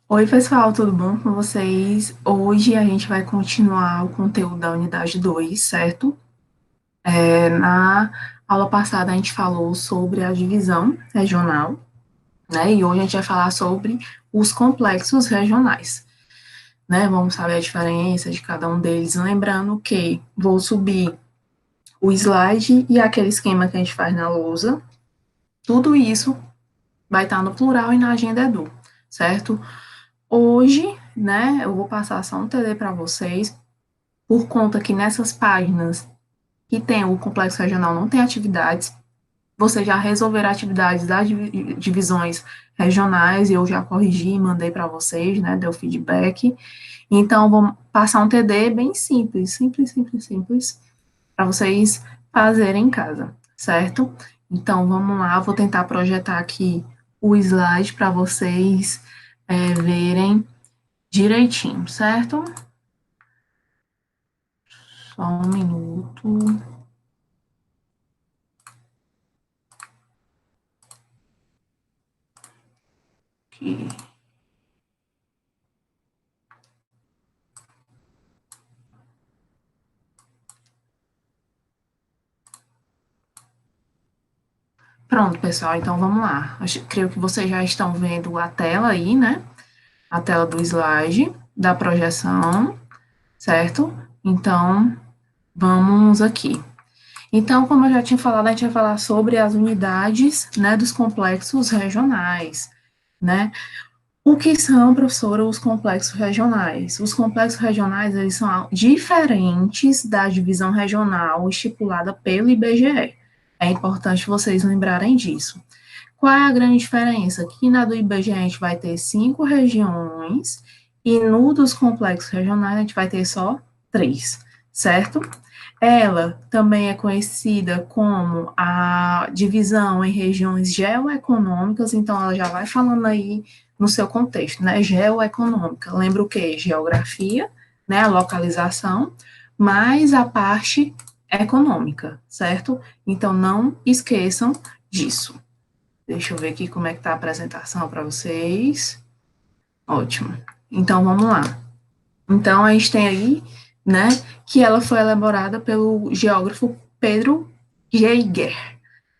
Oi, pessoal, tudo bom com vocês? Hoje a gente vai continuar o conteúdo da unidade 2, certo? Na aula passada a gente falou sobre a divisão regional, né? E hoje a gente vai falar sobre os complexos regionais, né? Vamos saber a diferença de cada um deles. Lembrando que vou subir o slide e aquele esquema que a gente faz na lousa. Tudo isso vai estar no plural e na agenda Edu, certo? Hoje, né, eu vou passar só um TD para vocês, por conta que nessas páginas que tem o complexo regional não tem atividades, você já resolverá atividades das divisões regionais, e eu já corrigi e mandei para vocês, né, deu feedback. Então, vou passar um TD bem simples, simples, para vocês fazerem em casa, certo? Então, vamos lá, vou tentar projetar aqui o slide para vocês verem direitinho, certo? Só um minuto. Aqui. Pronto, pessoal, então vamos lá. Creio que vocês já estão vendo a tela aí, né? A tela do slide, da projeção, certo? Então, vamos aqui. Então, como eu já tinha falado, a gente vai falar sobre as unidades, né, dos complexos regionais, né? O que são, professora, os complexos regionais? Os complexos regionais, eles são diferentes da divisão regional estipulada pelo IBGE. É importante vocês lembrarem disso. Qual é a grande diferença? Que na do IBGE a gente vai ter 5 regiões e no dos complexos regionais a gente vai ter só 3, certo? Ela também é conhecida como a divisão em regiões geoeconômicas, então ela já vai falando aí no seu contexto, né? Geoeconômica. Lembra o quê? Geografia, né? A localização, mais a parte econômica, certo? Então não esqueçam disso. Deixa eu ver aqui como é que tá a apresentação para vocês. Ótimo. Então vamos lá. Então a gente tem aí, né, que ela foi elaborada pelo geógrafo Pedro Geiger,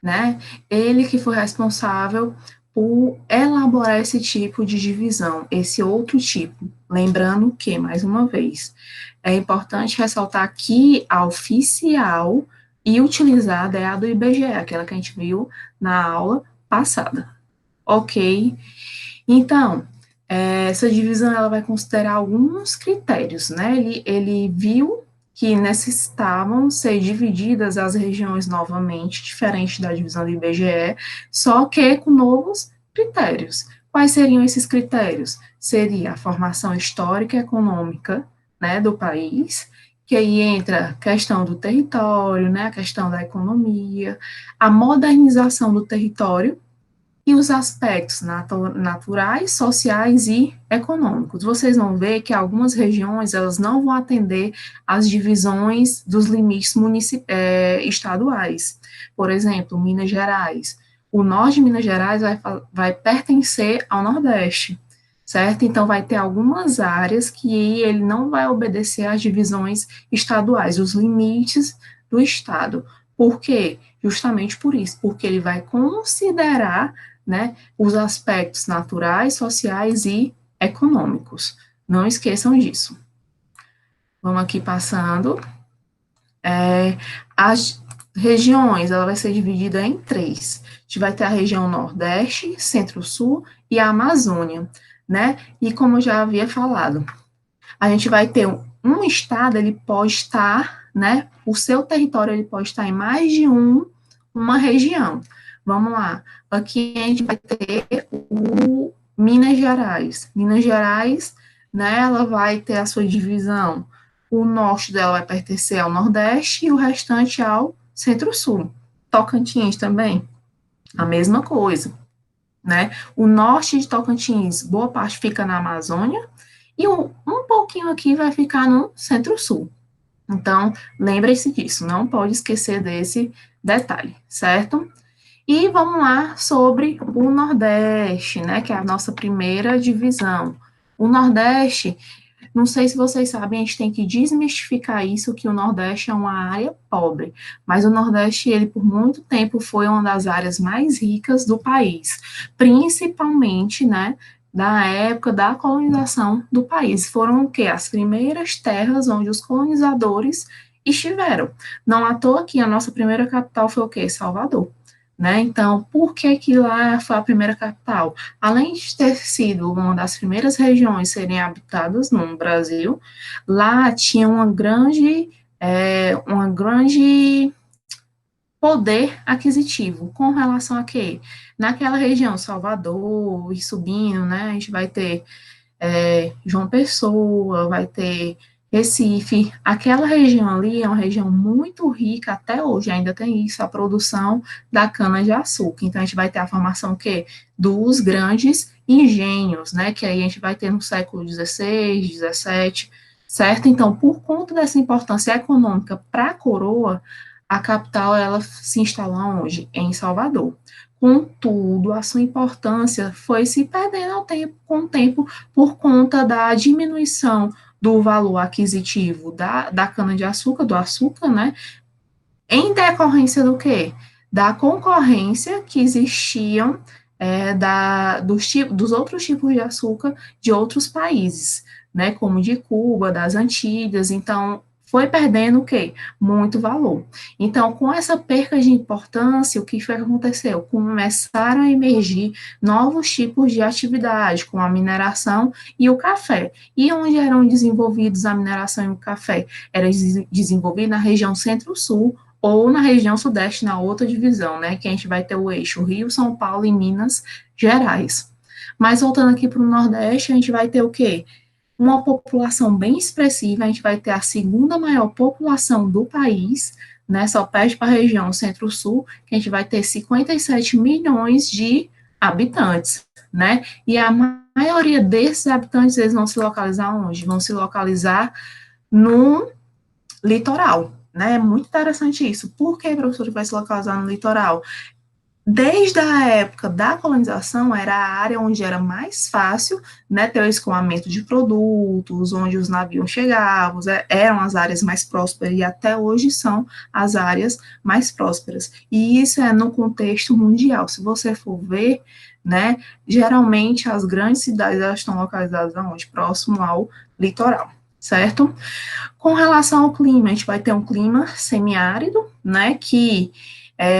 né? Ele que foi responsável por elaborar esse tipo de divisão, esse outro tipo. Lembrando que, mais uma vez, é importante ressaltar que a oficial e utilizada é a do IBGE, aquela que a gente viu na aula passada. Ok? Então, essa divisão ela vai considerar alguns critérios, né? Ele viu que necessitavam ser divididas as regiões novamente, diferente da divisão do IBGE, só que com novos critérios. Quais seriam esses critérios? Seria a formação histórica e econômica, né, do país, que aí entra a questão do território, né, a questão da economia, a modernização do território, e os aspectos naturais, sociais e econômicos. Vocês vão ver que algumas regiões elas não vão atender às divisões dos limites estaduais. Por exemplo, Minas Gerais. O norte de Minas Gerais vai pertencer ao Nordeste, certo? Então, vai ter algumas áreas que ele não vai obedecer às divisões estaduais, os limites do Estado. Por quê? Justamente por isso, porque ele vai considerar, né, os aspectos naturais, sociais e econômicos. Não esqueçam disso. Vamos aqui passando. As regiões, ela vai ser dividida em três. A gente vai ter a região Nordeste, Centro-Sul e a Amazônia, né? E como eu já havia falado, a gente vai ter um estado, ele pode estar, né? O seu território, ele pode estar em mais de uma região. Vamos lá. Aqui a gente vai ter o Minas Gerais. Minas Gerais, né? Ela vai ter a sua divisão. O norte dela vai pertencer ao Nordeste e o restante ao Centro-Sul. Tocantins também, a mesma coisa, né? O norte de Tocantins, boa parte fica na Amazônia, e um pouquinho aqui vai ficar no Centro-Sul. Então, lembre-se disso, não pode esquecer desse detalhe, certo? E vamos lá sobre o Nordeste, né, que é a nossa primeira divisão. O Nordeste, não sei se vocês sabem, a gente tem que desmistificar isso, que o Nordeste é uma área pobre, mas o Nordeste, ele por muito tempo foi uma das áreas mais ricas do país, principalmente, né, da época da colonização do país. Foram o quê? As primeiras terras onde os colonizadores estiveram. Não à toa que a nossa primeira capital foi o quê? Salvador. Né? Então, por que que lá foi a primeira capital? Além de ter sido uma das primeiras regiões serem habitadas no Brasil, lá tinha uma grande poder aquisitivo com relação a quê? Naquela região, Salvador e subindo, né? A gente vai ter João Pessoa, vai ter Recife. Aquela região ali é uma região muito rica até hoje, ainda tem isso, a produção da cana-de-açúcar. Então, a gente vai ter a formação o quê? Dos grandes engenhos, né? Que aí a gente vai ter no século XVI, XVII, certo? Então, por conta dessa importância econômica para a coroa, a capital ela se instalou onde? Em Salvador. Contudo, a sua importância foi se perdendo com o tempo por conta da diminuição do valor aquisitivo da cana-de-açúcar, do açúcar, né? Em decorrência do quê? Da concorrência que existiam dos outros tipos de açúcar de outros países, né? Como de Cuba, das Antilhas. Então, foi perdendo o quê? Muito valor. Então, com essa perca de importância, o que foi que aconteceu? Começaram a emergir novos tipos de atividade, como a mineração e o café. E onde eram desenvolvidos a mineração e o café? Era desenvolvido na região centro-sul, ou na região sudeste, na outra divisão, né, que a gente vai ter o eixo Rio, São Paulo e Minas Gerais. Mas voltando aqui para o Nordeste, a gente vai ter o quê? Uma população bem expressiva, a gente vai ter a segunda maior população do país, né, só perde para a região Centro-Sul, que a gente vai ter 57 milhões de habitantes, né, e a maioria desses habitantes, eles vão se localizar onde? Vão se localizar no litoral, né? É muito interessante isso. Por que, professor, vai se localizar no litoral? Desde a época da colonização, era a área onde era mais fácil, né, ter o escoamento de produtos, onde os navios chegavam, eram as áreas mais prósperas e até hoje são as áreas mais prósperas. E isso é no contexto mundial. Se você for ver, né, geralmente as grandes cidades elas estão localizadas onde? Próximo ao litoral, certo? Com relação ao clima, a gente vai ter um clima semiárido, né,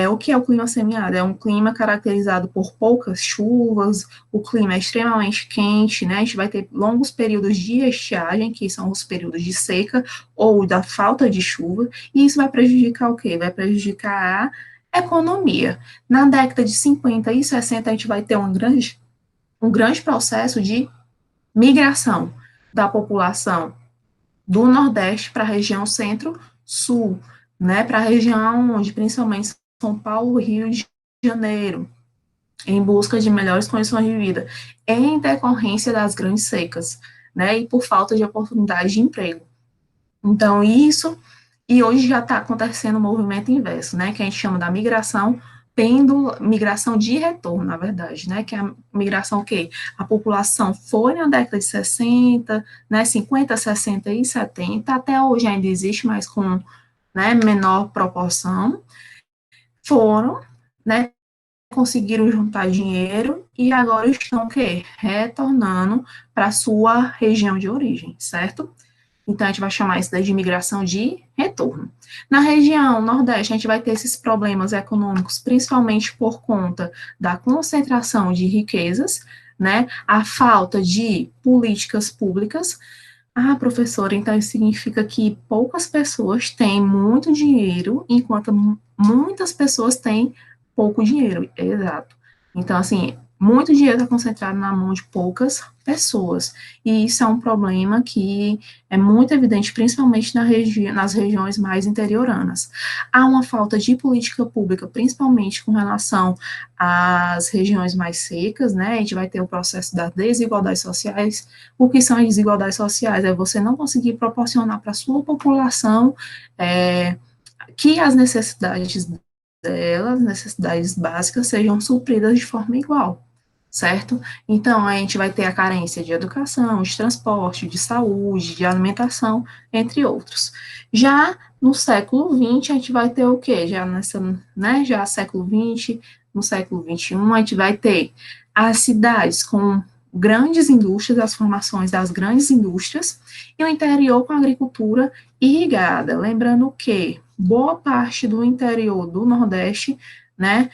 o que é o clima semiárido? É um clima caracterizado por poucas chuvas, o clima é extremamente quente, né, a gente vai ter longos períodos de estiagem, que são os períodos de seca ou da falta de chuva, e isso vai prejudicar o quê? Vai prejudicar a economia. Na década de 50 e 60, a gente vai ter um grande processo de migração da população do Nordeste para a região Centro-Sul, né, para a região onde principalmente São Paulo, Rio de Janeiro, em busca de melhores condições de vida, em decorrência das grandes secas, né, e por falta de oportunidade de emprego. Então, isso, e hoje já está acontecendo o movimento inverso, né, que a gente chama da migração pêndulo, migração de retorno, na verdade, né, que é a migração que a população foi na década de 60, né, 50, 60 e 70, até hoje ainda existe, mas com, né, menor proporção, foram, né, conseguiram juntar dinheiro e agora estão o quê? Retornando para a sua região de origem, certo? Então, a gente vai chamar isso de imigração de retorno. Na região Nordeste, a gente vai ter esses problemas econômicos, principalmente por conta da concentração de riquezas, né? A falta de políticas públicas. Ah, professora, então isso significa que poucas pessoas têm muito dinheiro, enquanto muitas pessoas têm pouco dinheiro. Exato. Então, assim, muito dinheiro está concentrado na mão de poucas pessoas. E isso é um problema que é muito evidente, principalmente nas regiões mais interioranas. Há uma falta de política pública, principalmente com relação às regiões mais secas, né? A gente vai ter o processo das desigualdades sociais. O que são as desigualdades sociais? É você não conseguir proporcionar para a sua população que as necessidades delas, necessidades básicas, sejam supridas de forma igual, certo? Então, a gente vai ter a carência de educação, de transporte, de saúde, de alimentação, entre outros. Já no século XX, a gente vai ter o quê? Já nessa, né, já século XX, no século XXI, a gente vai ter as cidades com grandes indústrias, as formações das grandes indústrias, e o interior com agricultura irrigada. Lembrando que boa parte do interior do Nordeste, né,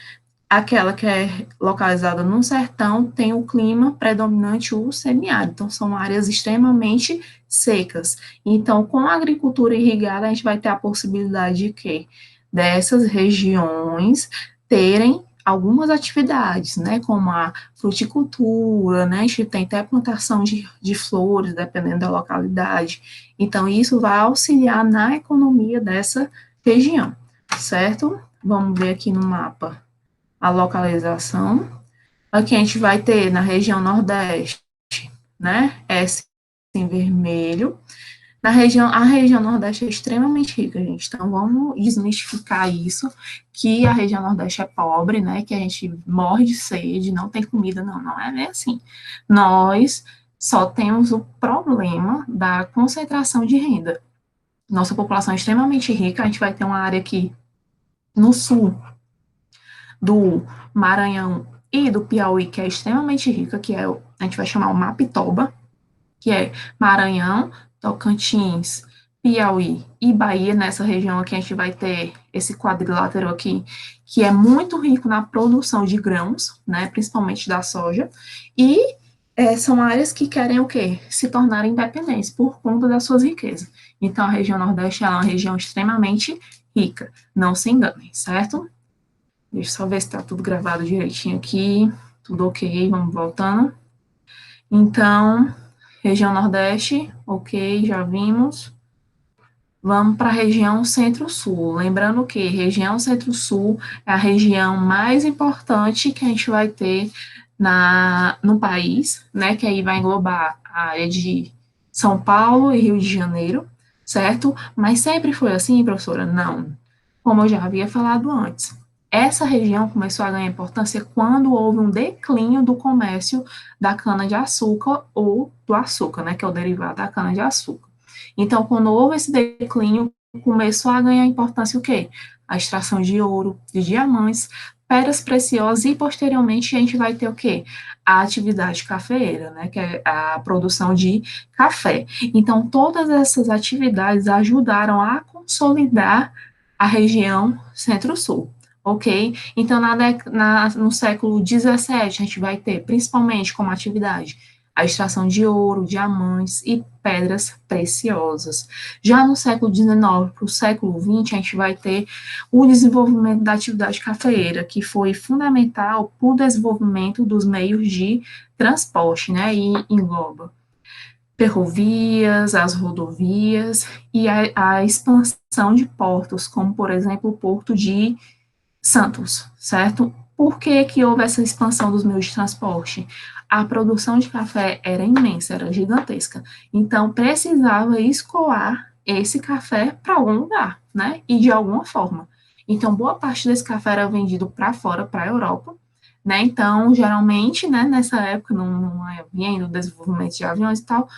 aquela que é localizada no sertão tem o clima predominante o semiárido, então são áreas extremamente secas. Então, com a agricultura irrigada, a gente vai ter a possibilidade de que dessas regiões terem algumas atividades, né, como a fruticultura, né, a gente tem até plantação de flores, dependendo da localidade. Então, isso vai auxiliar na economia dessa região, certo? Vamos ver aqui no mapa a localização. Aqui a gente vai ter na região Nordeste, né? S em vermelho. A região Nordeste é extremamente rica, gente. Então vamos desmistificar isso, que a região Nordeste é pobre, né? Que a gente morre de sede, não tem comida, não, não é bem assim. Nós só temos o problema da concentração de renda. Nossa população é extremamente rica, a gente vai ter uma área aqui no sul do Maranhão e do Piauí, que é extremamente rica, que é, a gente vai chamar o Mapitoba, que é Maranhão, Tocantins, Piauí e Bahia. Nessa região aqui a gente vai ter esse quadrilátero aqui, que é muito rico na produção de grãos, né, principalmente da soja, e são áreas que querem o quê? Se tornarem independentes por conta das suas riquezas. Então, a região Nordeste é uma região extremamente rica, não se enganem, certo? Deixa eu só ver se está tudo gravado direitinho aqui. Tudo ok, vamos voltando. Então, região Nordeste, ok, já vimos. Vamos para a região Centro-Sul. Lembrando que região Centro-Sul é a região mais importante que a gente vai ter no país, né? Que aí vai englobar a área de São Paulo e Rio de Janeiro, certo? Mas sempre foi assim, professora? Não. Como eu já havia falado antes. Essa região começou a ganhar importância quando houve um declínio do comércio da cana-de-açúcar ou do açúcar, né? Que é o derivado da cana-de-açúcar. Então, quando houve esse declínio, começou a ganhar importância o quê? A extração de ouro, de diamantes, pedras preciosas e, posteriormente, a gente vai ter o quê? A atividade cafeeira, né, que é a produção de café. Então, todas essas atividades ajudaram a consolidar a região Centro-Sul, ok? Então, no século XVII, a gente vai ter, principalmente como atividade, a extração de ouro, diamantes e pedras preciosas. Já no século XIX para o século XX, a gente vai ter o desenvolvimento da atividade cafeeira, que foi fundamental para o desenvolvimento dos meios de transporte, né, e engloba ferrovias, as rodovias e a expansão de portos, como, por exemplo, o porto de Santos, certo? Por que que houve essa expansão dos meios de transporte? A produção de café era imensa, era gigantesca. Então, precisava escoar esse café para algum lugar, né? E de alguma forma. Então, boa parte desse café era vendido para fora, para a Europa, né? Então, geralmente, né, nessa época, não havia ainda o desenvolvimento de aviões e tal,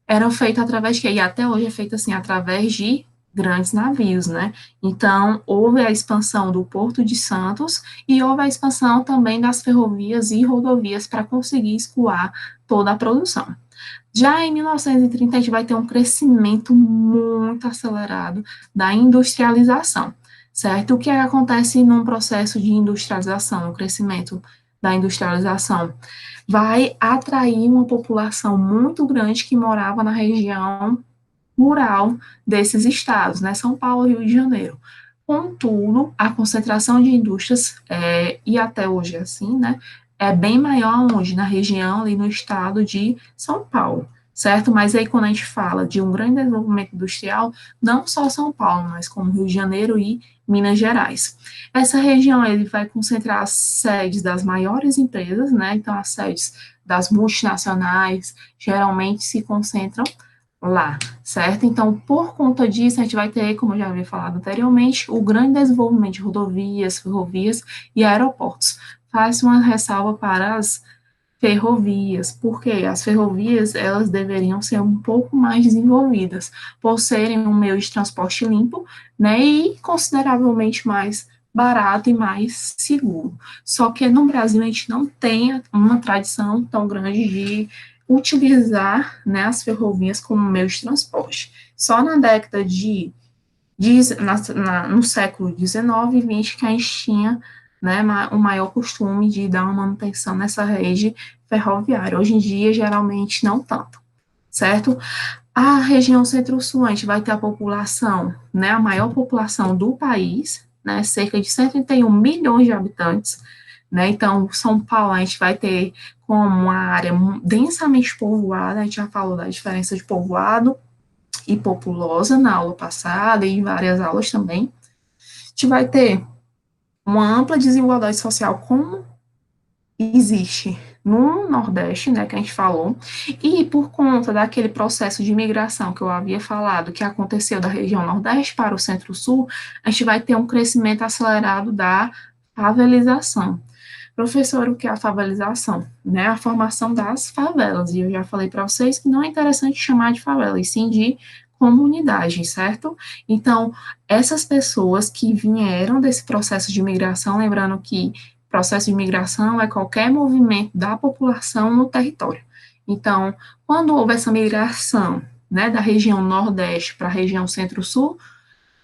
eram feitos através de quê? E até hoje é feito assim, através de grandes navios, né? Então, houve a expansão do Porto de Santos e houve a expansão também das ferrovias e rodovias para conseguir escoar toda a produção. Já em 1930, a gente vai ter um crescimento muito acelerado da industrialização, certo? O que acontece num processo de industrialização, o crescimento da industrialização? Vai atrair uma população muito grande que morava na região rural desses estados, né? São Paulo e Rio de Janeiro. Contudo, a concentração de indústrias, e até hoje é assim, né? É bem maior onde? Na região, ali no estado de São Paulo, certo? Mas aí, quando a gente fala de um grande desenvolvimento industrial, não só São Paulo, mas como Rio de Janeiro e Minas Gerais. Essa região, ele vai concentrar as sedes das maiores empresas, né? Então, as sedes das multinacionais geralmente se concentram lá, certo? Então, por conta disso, a gente vai ter, como eu já havia falado anteriormente, o grande desenvolvimento de rodovias, ferrovias e aeroportos. Faz uma ressalva para as ferrovias, porque as ferrovias, elas deveriam ser um pouco mais desenvolvidas, por serem um meio de transporte limpo, né, e consideravelmente mais barato e mais seguro. Só que no Brasil a gente não tem uma tradição tão grande de utilizar, né, as ferrovias como meio de transporte. Só na década no século XIX e XX que a gente tinha, né, o maior costume de dar uma manutenção nessa rede ferroviária. Hoje em dia, geralmente, não tanto, certo? A região centro-sul, a gente vai ter a população, né, a maior população do país, né, cerca de 131 milhões de habitantes, né, então, São Paulo, a gente vai ter como uma área densamente povoada, a gente já falou da diferença de povoado e populosa na aula passada e em várias aulas também. A gente vai ter uma ampla desigualdade social como existe no Nordeste, né, que a gente falou, e por conta daquele processo de migração que eu havia falado, que aconteceu da região Nordeste para o Centro-Sul, a gente vai ter um crescimento acelerado da favelização. Professor, o que é a favelização? Né, a formação das favelas, e eu já falei para vocês que não é interessante chamar de favela, e sim de comunidade, certo? Então, essas pessoas que vieram desse processo de migração, lembrando que processo de migração é qualquer movimento da população no território. Então, quando houve essa migração, né, da região Nordeste para a região Centro-Sul,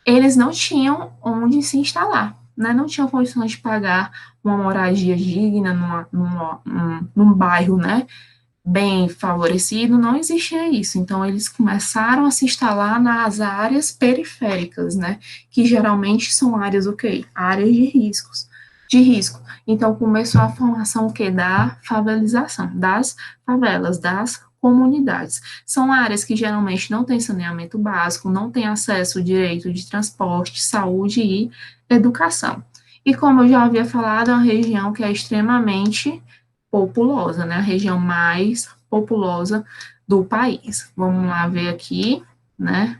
eles não tinham onde se instalar, né, não tinham condições de pagar uma moradia digna num bairro, né, bem favorecido, não existia isso. Então, eles começaram a se instalar nas áreas periféricas, né, que geralmente são áreas o quê? Áreas de risco. Então, começou a formação o quê? Da favelização, das favelas, das comunidades. São áreas que geralmente não têm saneamento básico, não têm acesso ao direito de transporte, saúde e educação. E como eu já havia falado, é uma região que é extremamente populosa, né? A região mais populosa do país. Vamos lá ver aqui, né?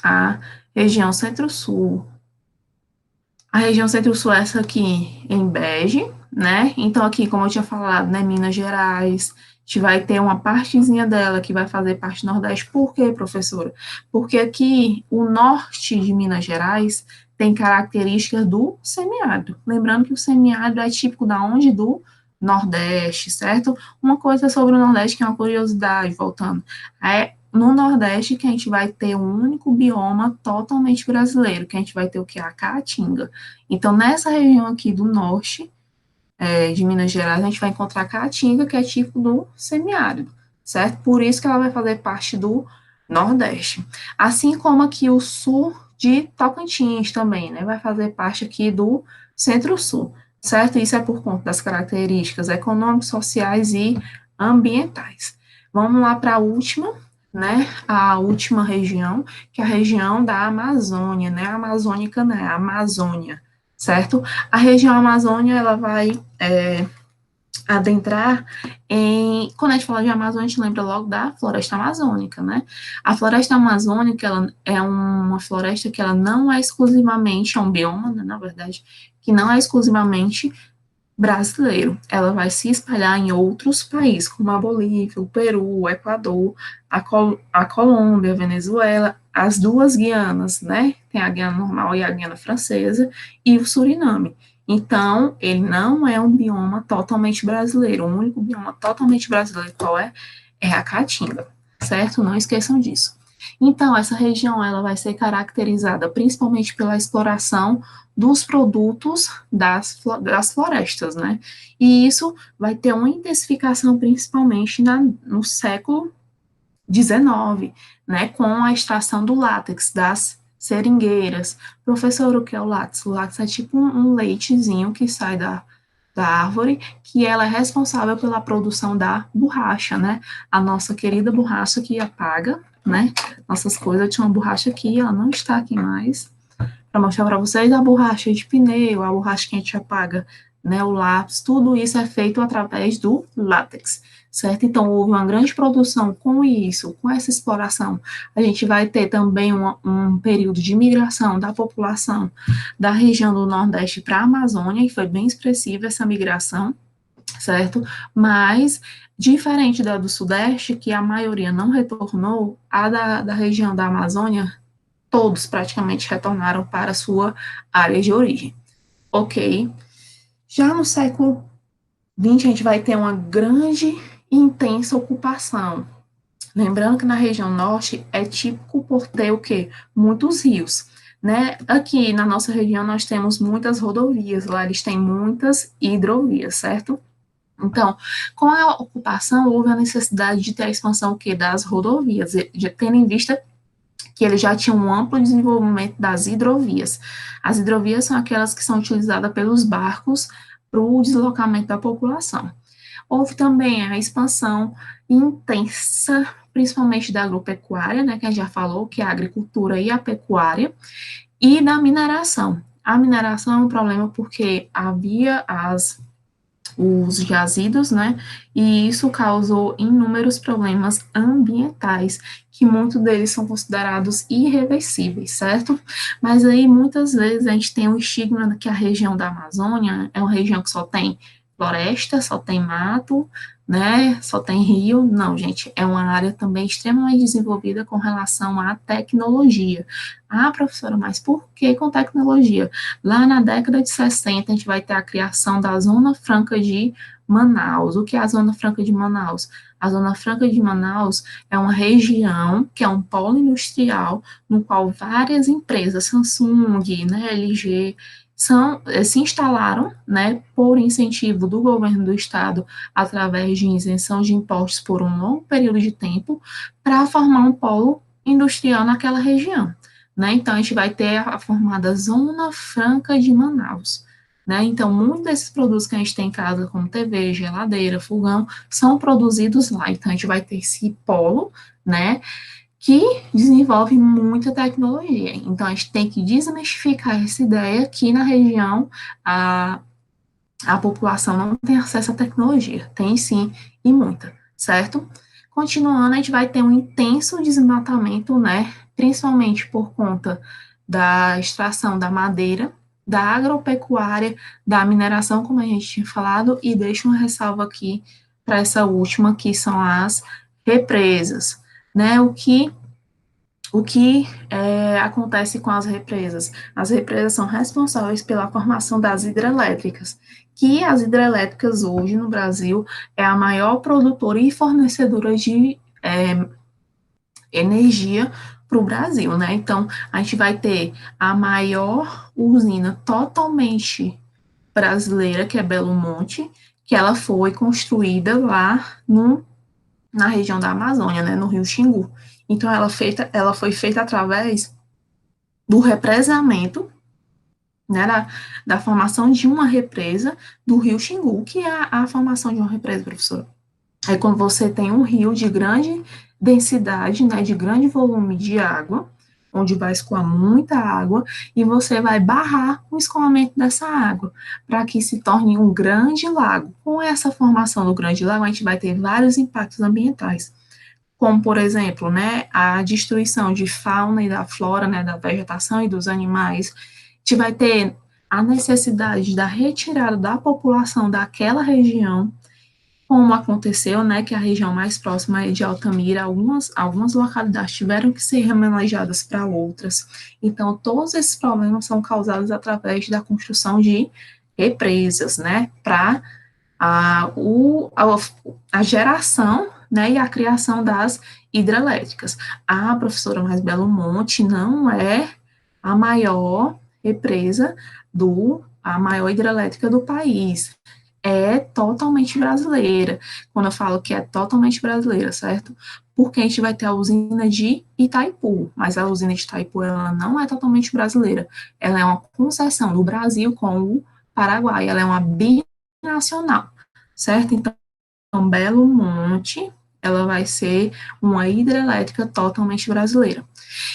A região Centro-Sul. A região Centro-Sul é essa aqui em bege, né? Então, aqui, como eu tinha falado, né, Minas Gerais, a gente vai ter uma partezinha dela que vai fazer parte do Nordeste. Por quê, professora? Porque aqui, o norte de Minas Gerais tem características do semiárido. Lembrando que o semiárido é típico da onde? Do Nordeste, certo? Uma coisa sobre o Nordeste que é uma curiosidade, voltando, é no Nordeste que a gente vai ter um único bioma totalmente brasileiro, que a gente vai ter o que? A Caatinga. Então, nessa região aqui do norte, de Minas Gerais, a gente vai encontrar a Caatinga, que é tipo do semiárido, certo? Por isso que ela vai fazer parte do Nordeste. Assim como aqui o sul de Tocantins também, né? Vai fazer parte aqui do Centro-Sul, certo? Isso é por conta das características econômicas, sociais e ambientais. Vamos lá para a última, né? A última região, que é a região da Amazônia, né? A amazônica, né? A Amazônia, certo? A região Amazônia, ela vai adentrar em... Quando a gente fala de Amazônia, a gente lembra logo da floresta amazônica, né? A floresta amazônica, ela é uma floresta que ela não é exclusivamente, é um bioma, né, na verdade, que não é exclusivamente brasileiro. Ela vai se espalhar em outros países, como a Bolívia, o Peru, o Equador, a Colômbia, a Venezuela, as duas Guianas, né? Tem a Guiana normal e a Guiana francesa, e o Suriname. Então, ele não é um bioma totalmente brasileiro. O único bioma totalmente brasileiro qual é? É a Caatinga, certo? Não esqueçam disso. Então, essa região ela vai ser caracterizada principalmente pela exploração dos produtos das florestas, né? E isso vai ter uma intensificação principalmente no século XIX, né? Com a extração do látex, das seringueiras. Professor, o que é o látex? O látex é tipo um leitezinho que sai da árvore, que ela é responsável pela produção da borracha, né? A nossa querida borracha que apaga, né? Nossas coisas. Eu tinha uma borracha aqui, ela não está aqui mais, para mostrar para vocês a borracha de pneu, a borracha que a gente apaga, né, o lápis, tudo isso é feito através do látex, certo? Então, houve uma grande produção com isso, com essa exploração. A gente vai ter também um período de migração da população da região do Nordeste para a Amazônia, e foi bem expressiva essa migração, certo? Mas, diferente da do Sudeste, que a maioria não retornou, a da região da Amazônia, todos praticamente retornaram para a sua área de origem. Ok. Já no século XX, a gente vai ter uma grande e intensa ocupação. Lembrando que na região norte é típico por ter o quê? Muitos rios. Né? Aqui na nossa região nós temos muitas rodovias, lá eles têm muitas hidrovias, certo? Então, com a ocupação, houve a necessidade de ter a expansão o quê? Das rodovias, de tendo em vista que ele já tinha um amplo desenvolvimento das hidrovias. As hidrovias são aquelas que são utilizadas pelos barcos para o deslocamento da população. Houve também a expansão intensa, principalmente da agropecuária, né, que a gente já falou, que é a agricultura e a pecuária, e da mineração. A mineração é um problema porque havia os jazidos, né? E isso causou inúmeros problemas ambientais, que muitos deles são considerados irreversíveis, certo? Mas aí muitas vezes a gente tem o estigma de que a região da Amazônia é uma região que só tem floresta, só tem mato, né? Só tem rio. Não, gente, é uma área também extremamente desenvolvida com relação à tecnologia. Ah, professora, mas por que com tecnologia? Lá na década de 60, a gente vai ter a criação da Zona Franca de Manaus. O que é a Zona Franca de Manaus? A Zona Franca de Manaus é uma região que é um polo industrial no qual várias empresas, Samsung, né, LG, se instalaram, né, por incentivo do governo do estado, através de isenção de impostos por um longo período de tempo, para formar um polo industrial naquela região. Né? Então, a gente vai ter a formada Zona Franca de Manaus. Né? Então, muitos desses produtos que a gente tem em casa, como TV, geladeira, fogão, são produzidos lá. Então, a gente vai ter esse polo, né, que desenvolve muita tecnologia. Então, a gente tem que desmistificar essa ideia que na região a população não tem acesso à tecnologia. Tem sim, e muita, certo? Continuando, a gente vai ter um intenso desmatamento, né, principalmente por conta da extração da madeira, da agropecuária, da mineração, como a gente tinha falado, e deixo uma ressalva aqui para essa última, que são as represas, né, o que acontece com as represas? As represas são responsáveis pela formação das hidrelétricas, que as hidrelétricas hoje no Brasil é a maior produtora e fornecedora de energia para o Brasil, né? Então, a gente vai ter a maior usina totalmente brasileira, que é Belo Monte, que ela foi construída lá na região da Amazônia, né, no Rio Xingu. Então, ela foi feita através do represamento, né, da formação de uma represa do Rio Xingu. O que é a formação de uma represa, professora? É quando você tem um rio de grande densidade, né, de grande volume de água, onde vai escoar muita água, e você vai barrar o escoamento dessa água, para que se torne um grande lago. Com essa formação do grande lago, a gente vai ter vários impactos ambientais, como, por exemplo, né, a destruição de fauna e da flora, né, da vegetação e dos animais. A gente vai ter a necessidade da retirada da população daquela região, como aconteceu, né, que a região mais próxima é de Altamira, algumas localidades tiveram que ser remanejadas para outras. Então, todos esses problemas são causados através da construção de represas, né, para a geração, né, e a criação das hidrelétricas. A professora Mais Belo Monte não é a maior represa a maior hidrelétrica do país. É totalmente brasileira. Quando eu falo que é totalmente brasileira, certo? Porque a gente vai ter a usina de Itaipu, mas a usina de Itaipu ela não é totalmente brasileira. Ela é uma concessão do Brasil com o Paraguai. Ela é uma binacional, certo? Então, Belo Monte, ela vai ser uma hidrelétrica totalmente brasileira.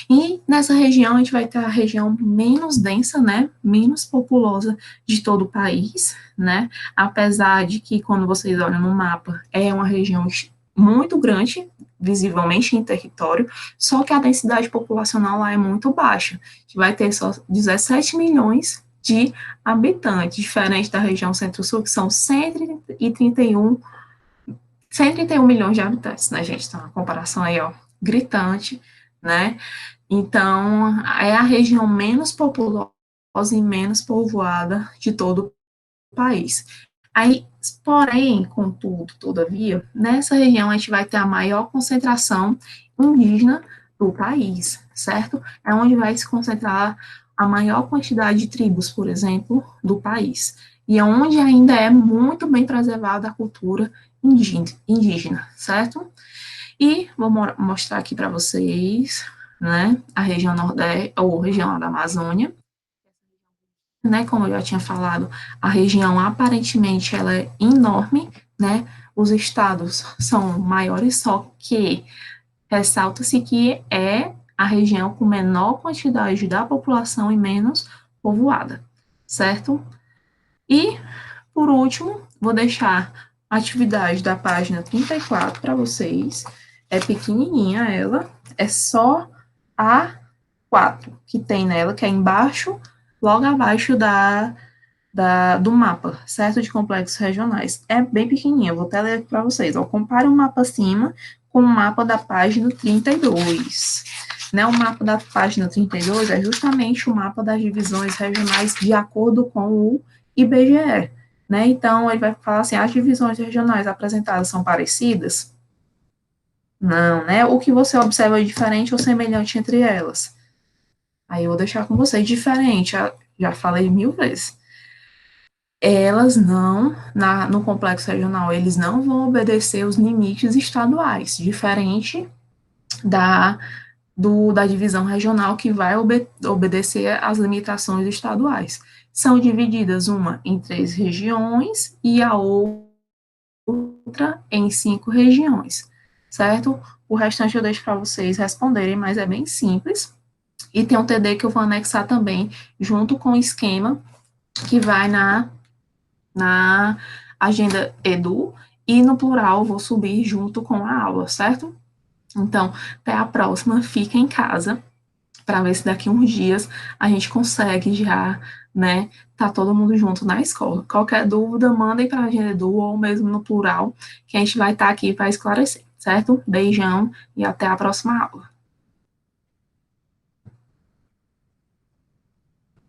E nessa região, a gente vai ter a região menos densa, né, menos populosa de todo o país, né, apesar de que, quando vocês olham no mapa, é uma região muito grande, visivelmente em território, só que a densidade populacional lá é muito baixa. A gente vai ter só 17 milhões de habitantes, diferente da região Centro-Sul, que são 131 milhões de habitantes, né, gente? Então, a comparação aí, ó, gritante, né? Então, é a região menos populosa e menos povoada de todo o país. Aí, porém, contudo, todavia, nessa região a gente vai ter a maior concentração indígena do país, certo? É onde vai se concentrar a maior quantidade de tribos, por exemplo, do país. E é onde ainda é muito bem preservada a cultura indígena, certo? E vou mostrar aqui para vocês, né, a região Nordeste, ou região da Amazônia, né, como eu já tinha falado, a região aparentemente ela é enorme, né, os estados são maiores, só que ressalta-se que é a região com menor quantidade da população e menos povoada, certo? E, por último, vou deixar a atividade da página 34 para vocês, é pequenininha ela, é só a 4 que tem nela, que é embaixo, logo abaixo do mapa, certo? De complexos regionais. É bem pequenininha, vou até ler para vocês. Ó, compare o mapa acima com o mapa da página 32. Né, o mapa da página 32 é justamente o mapa das divisões regionais de acordo com o IBGE. Né? Então, ele vai falar assim, as divisões regionais apresentadas são parecidas? Não, né? O que você observa é diferente ou semelhante entre elas? Aí eu vou deixar com vocês, diferente, já falei 1000 vezes. Elas não, no complexo regional, eles não vão obedecer os limites estaduais, diferente da divisão regional, que vai obedecer às limitações estaduais. São divididas uma em 3 regiões e a outra em 5 regiões, certo? O restante eu deixo para vocês responderem, mas é bem simples. E tem um TD que eu vou anexar também, junto com o esquema que vai na agenda Edu, e no plural vou subir junto com a aula, certo? Então, até a próxima, fica em casa, para ver se daqui uns dias a gente consegue já, né, tá todo mundo junto na escola. Qualquer dúvida, mandem para a agenda Edu, ou mesmo no plural, que a gente vai estar aqui para esclarecer, certo? Beijão e até a próxima aula.